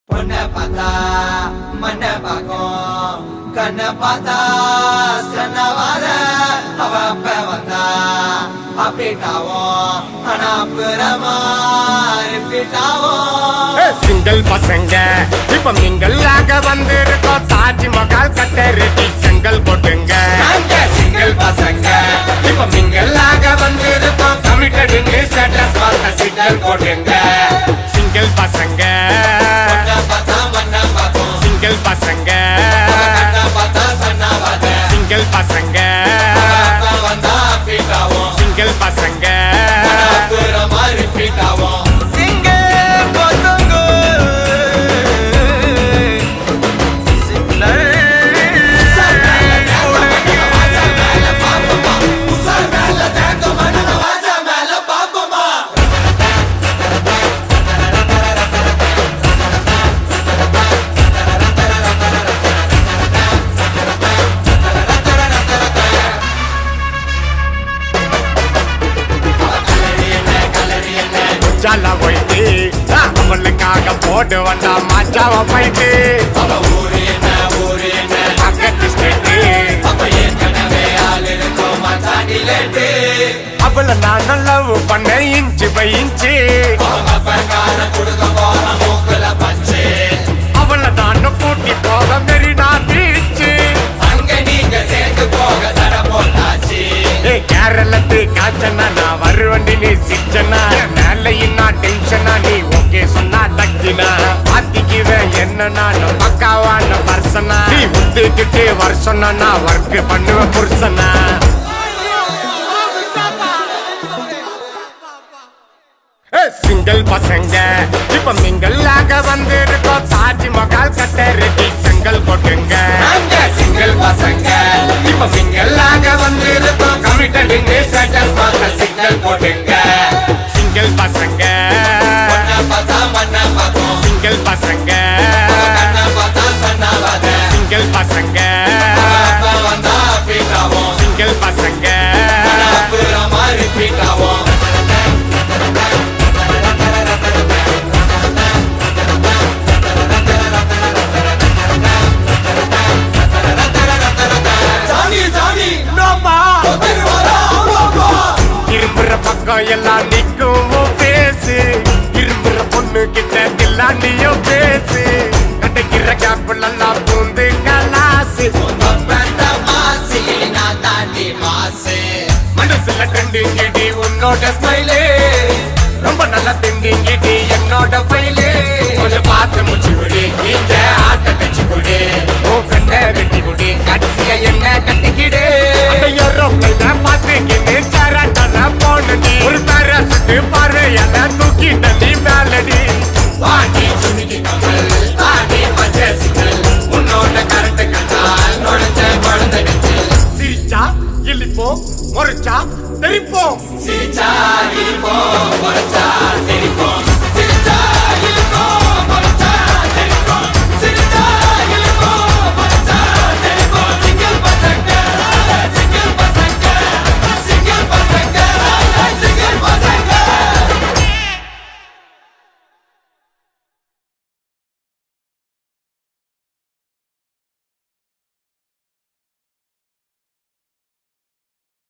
பொண்ணை பார்த்தா மண்ணை பார்க்கும் கண்ணை பார்த்தா கண்ணவாத அவ அப்ப வந்தா அப்படிட்டாவும் ஆனா புறமா ரிப்பீட்டாவும் சிங்கிள் பசங்க இப்ப மிங்கல்லாக வந்திருக்கோம் தாஜ்மஹால் கட்ட ரெடி செங்கல் போட்டுங்க சிங்கிள் பசங்க இப்ப மிங்கல்லாக வந்திருக்கோம் கமிட்டடுன்னு ஸ்டேட்டஸ் பார்த்த சிங்கிள் போட்டுங்க சிங்கிள் பசங்க சிங்கிள் பசங்க சிங்கிள் பசங்க சிங்கிள் பசங்க ஜாலா போயிட்டு அவளுக்காக போட்டு வந்தா மாச்சாவ போயிட்டு பக்கத்து ஸ்டேட்டு அவளை நான் லவ் பண்ண இன்ச்சு பை இன்ச்சு அவளை நான் கூட்டி போக மெரினா பீச்சு கேரளத்து காய்ச்சனா நான் வருவண்டி நீ சிச்சனா மேலையின்னா டென்ஷனா நீ ஓகே சொன்னா டக்கினா பாத்திக்குவேன் என்ன நான் பக்காவான பர்சனா நீ முத்துக்கிட்டு வருஷம்னா நான் ஒர்க் பண்ணுவேன் புருஷனா சிங்கிள் பசங்க இப்ப மிங்கல்லாக வந்திருக்கோம் தாஜ்மஹால் கட்ட ரெடி செங்கல் போட்டுங்க சிங்கிள் பசங்க இப்ப மிங்கல்லாக வந்திருக்கோம் கமிட்டடுன்னு ஸ்டேட்டஸ் பார்த்த சிங்கிள் போட்டுங்க சிங்கிள் பசங்க சிங்கிள் பசங்க சிங்கிள் பசங்க சிங்கிள் பசங்க இரும்புற பக்கம் எல்லாம் நிக்கும் பேசு இரும்புற பொண்ணு கிட்ட தில்லாண்டியும் பேசு கடைக்கிற கேப்பிள் எல்லாம் பூந்து கலாசு மனசுல ட்ரெண்டிங்கிடி உன்னோட ஸ்மைலே ரொம்ப நல்லா திண்டிங்கிடி என்னோட ஃபைலே கொஞ்சம் பார்த்து